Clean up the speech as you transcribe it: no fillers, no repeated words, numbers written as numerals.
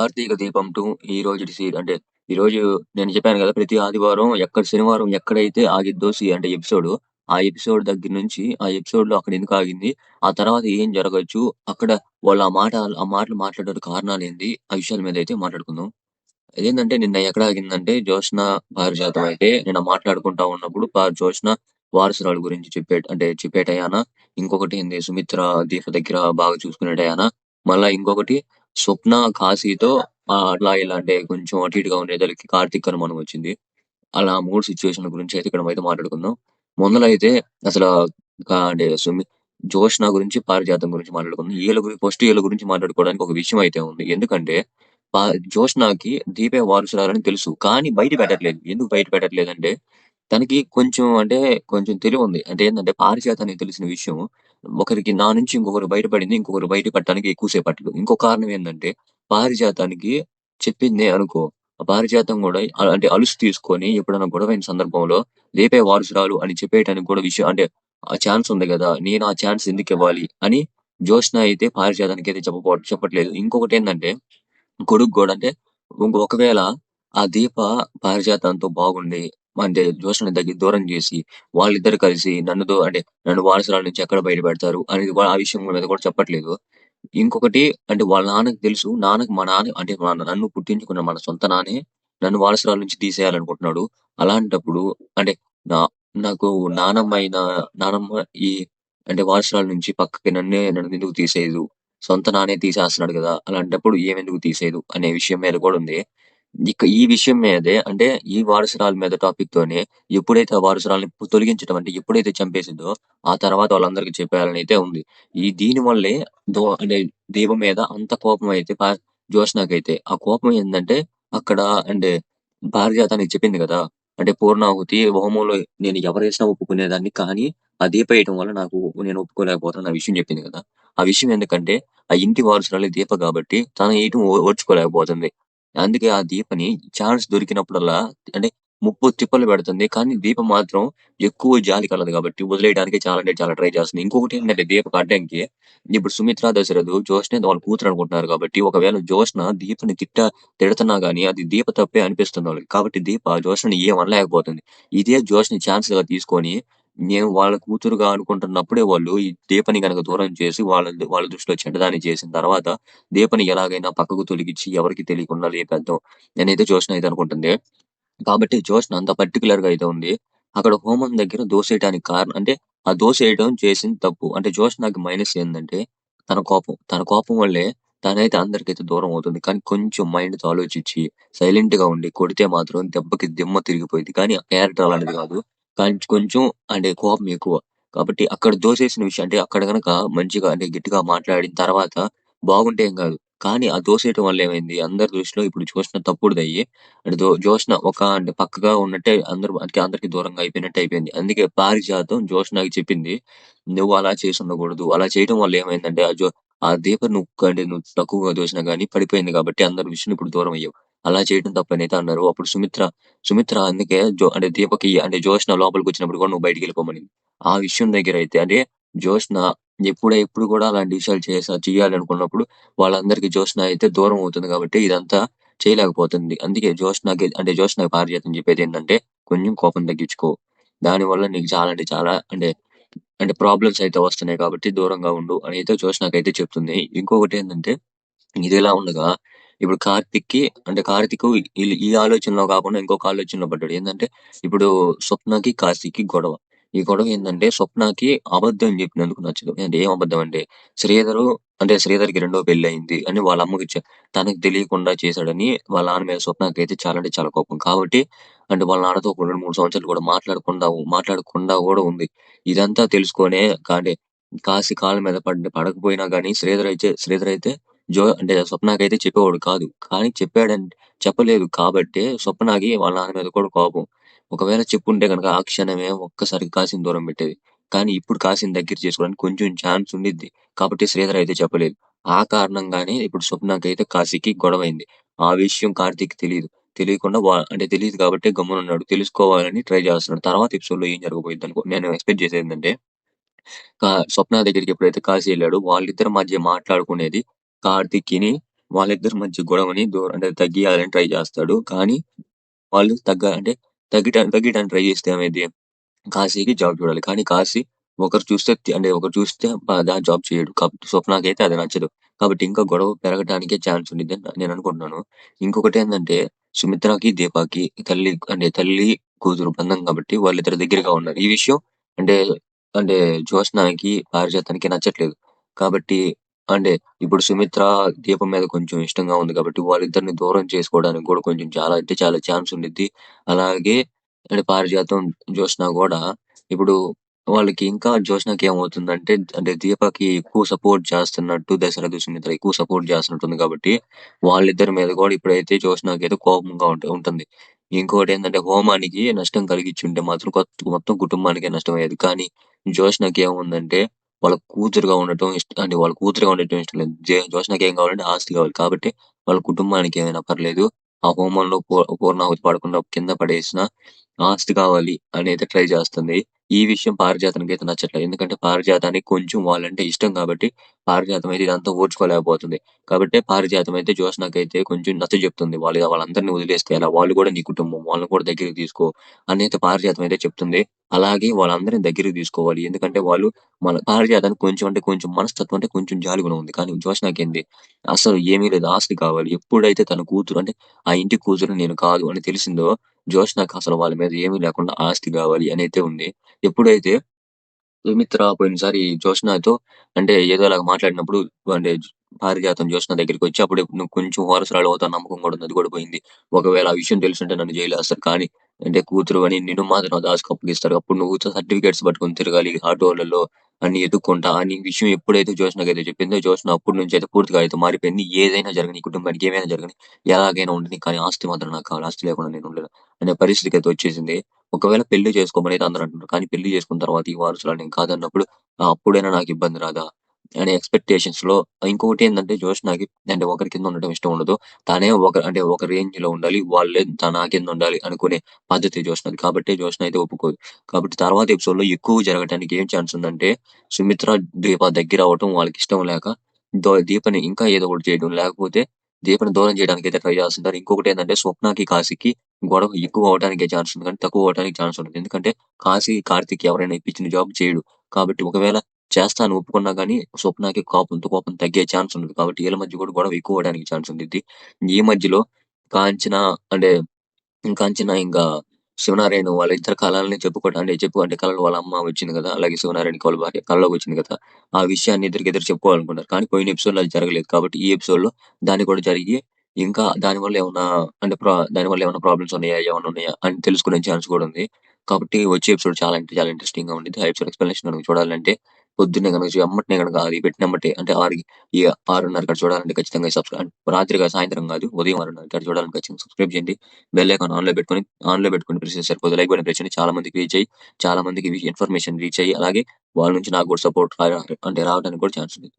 కార్తీక దీపం 2 ఈ రోజుటి అంటే ఈరోజు నేను చెప్పాను గదా! ప్రతి ఆదివారం శనివారం ఎక్కడైతే ఆగిద్దో అంటే ఎపిసోడు, ఆ ఎపిసోడ్ దగ్గర నుంచి ఆ ఎపిసోడ్‌లో అక్కడ ఎందుకు ఆగింది? ఆ తర్వాత ఏం జరగొచ్చు? అక్కడ వాళ్ళు ఆ మాటలు మాట్లాడడానికి కారణాలేంది? ఆ విషయాల మీద అయితే మాట్లాడుకుందాం. అదేంటంటే నిన్న ఎక్కడ ఆగిందంటే జ్యోత్స్న, పారిజాతం అయితే నిన్న మాట్లాడుకుంటా ఉన్నప్పుడు జ్యోత్స్న వారసురాలు గురించి చెప్పే టయాన, ఇంకొకటి ఏంది సుమిత్ర దీప దగ్గర బాగా చూసుకునే టయాన, మళ్ళా ఇంకొకటి స్వప్న కాశీతో అట్లా ఇలా అంటే కొంచెం అటు ఇటుగా ఉండేదలకి కార్తీక్ అనుమానం వచ్చింది. అలా 3 సిట్యుయేషన్‌ల గురించి అయితే ఇక్కడ అయితే మాట్లాడుకుందాం. ముందలైతే అసల అంటే జోష్న గురించి, పారిజాతం గురించి మాట్లాడుకుందాం. ఈళ్ళ గురించి మాట్లాడుకోవడానికి ఒక విషయం అయితే ఉంది. ఎందుకంటే పా జోష్నకి దీపే వారసురాలని తెలుసు. కానీ బయట పెట్టట్లేదు. ఎందుకు బయట పెట్టట్లేదంటే తనకి కొంచెం తెలివుంది. అంటే ఏందంటే పారిజాతానికి తెలిసిన విషయం ఒకరికి నా నుంచి ఇంకొకరికి బయటపడింది. ఇంకొకరు బయట పెట్టడానికి ఎక్కువ సేపు పట్టదు. ఇంకో కారణం ఏందంటే పారిజాతానికి చెప్పిందే అనుకో. ఆ పారిజాతం గూడా అంటే అలుసు తీసుకొని ఎప్పుడైనా గొడవైన సందర్భంలో రేపే వారసురాలు అని చెప్పేయటానికి కూడా విషయం అంటే ఆ ఛాన్స్ ఉంది గదా! నేను ఆ ఛాన్స్ ఎందుకివ్వాలి అని జ్యోత్స్న అయితే పారిజాతానికైతే చెప్పట్లేదు. ఇంకొకటేందంటే కొడుకు గూడా అంటే ఒకవేళ ఆ దీప పారిజాతంతో బాగుండి అంటే జ్యోత్స్నని దూరం జేసి వాళ్ళిద్దరు కలిసి నన్ను వారసురాలు నుంచి ఎక్కడ బయటపెడతారు అనేది గూడా ఆ విషయం మీద కూడా చెప్పట్లేదు. ఇంకొకటి అంటే వాళ్ళ నాన్నకి తెలుసు. మా నాన్న అంటే నన్ను పుట్టించుకున్న మన సొంత నాన్నే నన్ను వారసురాలు నుంచి తీసేయాలనుకుంటున్నాడు. అలాంటప్పుడు అంటే నా నాకు నానమ్మ అయిన నానమ్మ ఈ అంటే వారసురాలు నుంచి పక్కకి నన్నెందుకు తీసేయదు? సొంత నాన్నే తీసేస్తున్నాడు గదా! అలాంటప్పుడు ఈమెందుకు తీసేయదు? అనే విషయం మీద కూడా ఉంది. ఈ విషయం మీదే అంటే ఈ వారసురాలు మీద టాపిక్ తోనే ఎప్పుడైతే ఆ వారసురాలిని తొలగించడం అంటే ఎప్పుడైతే చంపేసిందో ఆ తర్వాత వాళ్ళందరికీ చెప్పేయాలని అయితే ఉంది. దీని వల్లే అంటే దీప మీద అంత కోపమైతే జ్యోత్స్నకైతే. ఆ కోపం ఏందంటే అక్కడ అంటే పారిజాతానికి చెప్పింది గదా! అంటే పూర్ణాహుతి హోమంలో నేను ఎవరేసినా ఒప్పుకునేదాన్ని. కానీ ఆ దీప ఏయటం వల్ల నేను ఒప్పుకోలేకపోతున్నాను ఆ విషయం చెప్పింది గదా! ఆ విషయం ఎందుకంటే ఆ ఇంటి వారసురాలు దీప గాబట్టి తను ఏయటం ఓర్చుకోలేకపోతుంది. అందుకే ఆ దీపని ఛాన్స్ దొరికినప్పుడల్లా అంటే ముప్పు తిప్పలు పెడుతుంది. కానీ దీప మాత్రం ఎక్కువ జాలి కలదు గాబట్టి వదిలేయడానికి చాలా అంటే చాలా ట్రై చేస్తుంది. ఇంకొకటేంటంటే దీపకి అడ్డంకి ఇప్పుడు సుమిత్ర, దశరథు జ్యోత్స్నే వాళ్ళ కూతురు అనుకుంటున్నారు కాబట్టి ఒకవేళ జ్యోత్స్న దీపని తిడుతున్నా గాని అది దీప తప్పే అనిపిస్తుంది వాళ్ళకి. కాబట్టి దీప జ్యోత్స్నని ఏం అనలేకపోతుంది. ఇదే జ్యోత్స్న ఛాన్స్‌గా తీసుకొని నేను వాళ్ళ కూతురుగా అనుకుంటున్నప్పుడే వాళ్ళు ఈ దీపని గనక దూరం చేసి వాళ్ళ దృష్టిలో చెడ్డదాన్ని చేసిన తర్వాత దీపని ఎలాగైనా పక్కకు తొలగించి ఎవరికీ తెలియకుండా లేపేద్దాం నేనైతే జ్యోత్స్న అయితే అనుకుంటుంది. కాబట్టి జ్యోత్స్న అంత పర్టిక్యులర్‌గా అయితే ఉంది. అక్కడ హోమం దగ్గర దోసేయటానికి కారణం అంటే ఆ దోసేయడం చేసింది తప్పు. అంటే జ్యోత్స్నకి మైనస్ ఏందంటే తన కోపం. తన కోపం వల్లే తనైతే అందరికైతే దూరం అవుతుంది. కానీ కొంచెం మైండ్‌తో ఆలోచించి సైలెంట్‌గా ఉండి కొడితే మాత్రం దెబ్బకి దిమ్మ తిరిగిపోయిద్ది. కానీ ఆ క్యారెక్టర్ అలాంటిది కాదు. కానీ కొంచెం అంటే కోపం ఎక్కువ. కాబట్టి అక్కడ దోసేసిన విషయం అంటే అక్కడ గనక మంచిగా అంటే గట్టిగా మాట్లాడిన తర్వాత బాగుంటే ఏం కాదు. కానీ ఆ దోసేయటం వల్ల ఏమైంది అందరి దృష్టిలో ఇప్పుడు జ్యోత్స్న తప్పుడుదయ్యి అంటే జ్యోత్స్న అంటే పక్కగా ఉన్నట్టే అందరికి దూరంగా అయిపోయినట్టు అయిపోయింది. అందుకే పారిజాతం జ్యోత్స్నకి చెప్పింది. "నువ్వు అలా చేసుండకూడదు. అలా చేయడం వల్ల ఏమైందంటే ఆ దీప నువ్వు తక్కువగా దోసినా గాని పడిపోయింది కాబట్టి అందరి విషయం ఇప్పుడు దూరం అయ్యావు. అలా చేయడం తప్పనైతే అన్నారు." అప్పుడు సుమిత్ర అందుకే అంటే దీపకి అంటే జ్యోత్స్న లోపలికొచ్చినప్పుడు కూడా నువ్వు బయటికెళ్ళిపోమనింది. ఆ విషయం దగ్గరైతే అంటే జ్యోత్స్న ఎప్పుడు కూడా అలాంటి విషయాలు చేయాలనుకున్నప్పుడు వాళ్ళందరికీ జ్యోత్స్న అయితే దూరం అవుతుంది కాబట్టి ఇదంతా చేయలేకపోతుంది. అందుకే జ్యోత్స్నకి పారిజాతం చెప్పేదేంటంటే, కొంచెం కోపం తగ్గించుకో. దానివల్ల నీకు చాలా అంటే చాలా అంటే ప్రాబ్లమ్స్ అయితే వస్తున్నాయి కాబట్టి దూరంగా ఉండు అనైతే జ్యోత్స్నకైతే చెప్తుంది. ఇంకొకటేంటంటే ఇదిలా ఉండగా, ఇప్పుడు కార్తీకు ఈ ఆలోచనలో కాకుండా ఇంకొక ఆలోచనలో పడ్డాడు. ఏందంటే, ఇప్పుడు స్వప్నకి, కాశీకి గొడవ. ఈ గొడవ ఏందంటే, స్వప్నకి అబద్ధం చెప్పినందుకు నచ్చదు. అంటే ఏం అబద్ధం అంటే, శ్రీధరు శ్రీధర్‌కి రెండో పెళ్లయింది అని వాళ్ళ అమ్మకి తనకి తెలియకుండా చేశాడని వాళ్ళ నాన్న మీద స్వప్నకైతే చాలా అంటే చాలా కోపం. కాబట్టి అంటే వాళ్ళ నాన్నతో ఒక 2, 3 సంవత్సరాలు కూడా మాట్లాడకుండా కూడా ఉంది. ఇదంతా తెలుసుకొనే అంటే కాశీ కాళ్ళ మీద పడకపోయినా గాని శ్రీధర్ అయితే స్వప్నకైతే చెప్పేవాడు కాదు. కానీ చెప్పలేదు కాబట్టే స్వప్నకి వాళ్ళ నాన్న మీద కూడా కోపం. ఒకవేళ చెప్పుంటే గనక ఆ క్షణమే ఒక్కసారిగా కాశీని దూరం పెట్టేది. కానీ ఇప్పుడు కాశీని దగ్గర చేసుకోవడానికి కొంచెం ఛాన్స్ ఉండిద్ది. కాబట్టి శ్రీధర్ అయితే చెప్పలేదు. ఆ కారణంగానే ఇప్పుడు స్వప్నకైతే కాశీకి గొడవైంది. ఆ విషయం కార్తీక్‌కి తెలీదు. తెలియకుండా తెలీదు కాబట్టే గమ్మునున్నాడు. తెలుసుకోవాలని ట్రై చేస్తున్నాడు. తర్వాత ఎపిసోడ్‌లో ఏం జరగబోయిద్దనుకో నేను ఎక్స్‌పెక్ట్ చేసేదేంటంటే స్వప్న దగ్గరికి ఎప్పుడైతే కాశీ ఎళ్ళాడో వాళ్ళిద్దరి మధ్య మాట్లాడుకునేది కార్తీక్‌ని వాళ్ళిద్దరి మధ్య గొడవని అంటే తగ్గియాలని ట్రై చేస్తాడు. కానీ వాళ్ళు అంటే తగ్గియడానికి ట్రై చేస్తే ఏమైద్ది? కాశీకి జాబ్ చూడాలి. కానీ కాశీ ఒకరు చూస్తే ఒకరు చూస్తే జాబ్ చేయడు. కాబట్టి స్వప్నకైతే అది నచ్చదు. కాబట్టి ఇంకా గొడవ పెరగటానికే ఛాన్స్ ఉండిద్దని నేననుకుంటున్నాను. ఇంకొకటేందంటే సుమిత్రకి, దీపకి తల్లి, కూతురు బంధం కాబట్టి వాళ్ళిద్దరు దగ్గరగా ఉన్నారు. ఈ విషయం అంటే అంటే జ్యోత్స్నకి, పారిజాతానికి నచ్చట్లేదు. కాబట్టి అంటే ఇప్పుడు సుమిత్ర దీపం మీద కొంచెం ఇష్టంగా ఉంది కాబట్టి వాళ్ళిద్దరిని దూరం చేసుకోవడానికి కూడా కొంచెం చాలా అంటే చాలా ఛాన్స్ ఉండిద్ది. అలాగే పారిజాతం, జ్యోత్స్న గూడా ఇప్పుడు వాళ్ళకి ఇంకా జ్యోత్స్నకి ఏమవుతుందంటే దీపకి ఎక్కువ సపోర్ట్ చేస్తున్నట్టు దశరథ, సుమిత్ర ఎక్కువ సపోర్ట్ చేస్తున్నట్టుంది కాబట్టి వాళ్ళిద్దరి మీద కూడా ఇప్పుడైతే జ్యోత్స్నకైతే కోపంగా ఉంటుంది. ఇంకోటేందంటే హోమానికి నష్టం కలిగిచ్చుంటే మాత్రం మొత్తం కుటుంబానికే నష్టమయ్యేది. కానీ జ్యోత్స్నకి ఏముందంటే వాళ్ళ కూతురుగా ఉండటం వాళ్ళ కూతురుగా ఉండటం ఇష్టం లేదు. జ్యోత్స్నకి ఏం కావాలంటే ఆస్తి కావాలి. కాబట్టి వాళ్ళ కుటుంబానికి ఏమైనా పర్లేదు. ఆ హోమంలో పూర్ణాహుతి పడకుండా కింద పడేసినా ఆస్తి కావాలి అనైతే ట్రై చేస్తుంది. ఈ విషయం పారిజాతానికైతే నచ్చట్లేదు. ఎందుకంటే పారిజాతానికి కొంచెం వాళ్ళంటే ఇష్టం కాబట్టి పారిజాతం అయితే ఇదంతా ఓర్చుకోలేకపోతుంది. కాబట్టే పారిజాతం అయితే జ్యోత్స్నకైతే కొంచెం నచ్చజెప్తుంది. వాళ్ళందరిని వదిలేస్తే ఎలా? వాళ్ళు కూడా నీ కుటుంబం. వాళ్ళని కూడా దగ్గరికి తీసుకో అనైతే పారిజాతం అయితే చెప్తుంది. అలాగే వాళ్ళందరిని దగ్గరికి తీసుకోవాలి. ఎందుకంటే వాళ్ళు పారిజాతానికి కొంచెం అంటే కొంచెం మనస్తత్వం అంటే కొంచెం జాలి గుణం ఉంది. కానీ జ్యోత్స్నకేంది అసలు ఏమీ లేదు. ఆస్తి కావాలి. ఎప్పుడైతే తన కూతురు ఆ ఇంటి కూతురు నేను కాదు అని తెలిసిందో జ్యోత్స్నకి అసలు వాళ్ళ మీద ఏమీ లేకుండా ఆస్తి గావాలి అనైతే ఉంది. ఎప్పుడైతే సుమిత్ర పోయినసారి జ్యోత్స్నతో ఏదోలాగా మాట్లాడినప్పుడు అంటే పారిజాతం జ్యోత్స్న దగ్గరికొచ్చి అప్పుడు నువ్వు కొంచెం వారసురాలవుతావు నమ్మకం కూడా ఉంది. అది కూడా పోయింది. ఒకవేళ ఆ విషయం తెలిసుంటే నన్ను జైలేస్తారు. కానీ కూతురు అని నిన్ను మాత్రం దాచుకు అప్పగిస్తారు. అప్పుడు నువ్వు సర్టిఫికేట్స్ పట్టుకొని తిరగాలి ఆటోలలో అన్ని ఎతుక్కుంటా అని విషయం ఎప్పుడైతే జ్యోత్స్నకైతే చెప్పిందో జ్యోత్స్న అప్పటి నుంచి అయితే పూర్తిగా అయితే మారిపోయింది. ఏదైనా జరగని ఈ కుటుంబానికి ఏమైనా జరగని ఎలాగైనా ఉండని కానీ ఆస్తి మాత్రం నాకు కావాలి. ఆస్తి లేకుండా నేను ఉండలేను అనే పరిస్థితికైతే వచ్చేసింది. ఒకవేళ పెళ్లి చేసుకోమనైతే అందరూ అంటున్నారు. కానీ పెళ్లి చేసుకున్న తర్వాత ఈ వారసురాలు నేను కాదన్నప్పుడు అప్పుడైనా నాకు ఇబ్బంది రాదా? అనే ఎక్స్‌పెక్టేషన్స్‌లో ఇంకొకటేందంటే జ్యోత్స్నకి ఒకరి కింద ఉండటం ఇష్టం ఉండదు. తనే ఒక రేంజ్‌లో ఉండాలి. వాళ్ళే నా కింద ఉండాలి అనుకునే పద్ధతి జ్యోత్స్నది. కాబట్టే జ్యోత్స్న అయితే ఒప్పుకోదు. కాబట్టి తర్వాత ఎపిసోడ్‌లో ఎక్కువ జరగటానికి ఏం ఛాన్స్ ఉందంటే సుమిత్ర, దీప దగ్గరవ్వటం వాళ్ళకిష్టం లేక దీపని ఇంకా ఏదో ఒకటి చేయడం. లేకపోతే దీపని దూరం చేయడానికైతే ట్రై చేస్తుంటారు. ఇంకొకటేందంటే స్వప్నకి, కాశీకి గొడవ ఎక్కువ అవ్వడానికే ఛాన్స్ ఉంది. కానీ తక్కువ అవ్వడానికి ఛాన్స్ ఉండదు. ఎందుకంటే కాశీ, కార్తీక్ ఎవరైనా ఇప్పించిన జాబ్ చేయడు. కాబట్టి ఒకవేళ చేస్తా అని ఒప్పుకున్నా గానీ స్వప్నకి కోపం తగ్గే ఛాన్స్ ఉండదు. కాబట్టి ఈళ్ళ మధ్య కూడా గొడవ ఎక్కువ అవ్వడానికి ఛాన్స్ ఉండిద్ది. ఈ మధ్యలో కాంచన అంటే కాంచన ఇంకా శివనారాయణ వాళ్ళిద్దరి కలల్ని కలలో వాళ్ళ అమ్మ వచ్చింది కదా! అలాగే శివనారాయణకి వాళ్ళ భార్య కల్లోకొచ్చింది కదా! ఆ విషయాన్ని ఎదురుకెదురు చెప్పుకోవాలనుకున్నారు. కానీ పోయిన ఎపిసోడ్‌లో అది జరగలేదు. కాబట్టి ఈ ఎపిసోడ్‌లో దాన్ని కూడా జరిగి ఇంకా దానివల్ల ఏమన్నా దానివల్ల ఏమన్నా ప్రాబ్లమ్స్ ఉన్నాయా? ఏమన్నా ఉన్నాయా? అని తెలుసుకునే ఛాన్స్ కూడా ఉంది. కాబట్టి వచ్చే ఎపిసోడ్ చాలా అంటే చాలా ఇంట్రెస్టింగ్‌గా ఉండిద్ది. ఆ ఎపిసోడ్ ఎక్స్‌ప్లనేషన్ గనుక చూడాలంటే పొద్దున్నే గనుక ఎమ్మటనే గనుక అది పెట్టినెమ్మటే అంటే 6:30కి చూడాలంటే ఖచ్చితంగా రాత్రి కాదు సాయంత్రం కాదు. ఉదయం 6:30కి చూడాలంటే ఖచ్చితంగా సబ్స్క్రైబ్ చేయండి. బెల్ ఐకాన్ ఆన్‌లో పెట్టుకొని ప్రెస్ చేస్తే సరిపోదు. లైక్ బటన్ ప్రెస్ చేయండి. చాలా మందికి రీచ్ అయ్యి, చాలా మందికి ఇన్ఫర్మేషన్ రీచ్ అయ్యి, అలాగే వాళ్ళ నుంచి నాకు కూడా సపోర్ట్ రావడానికి కూడా ఛాన్స్ ఉంది.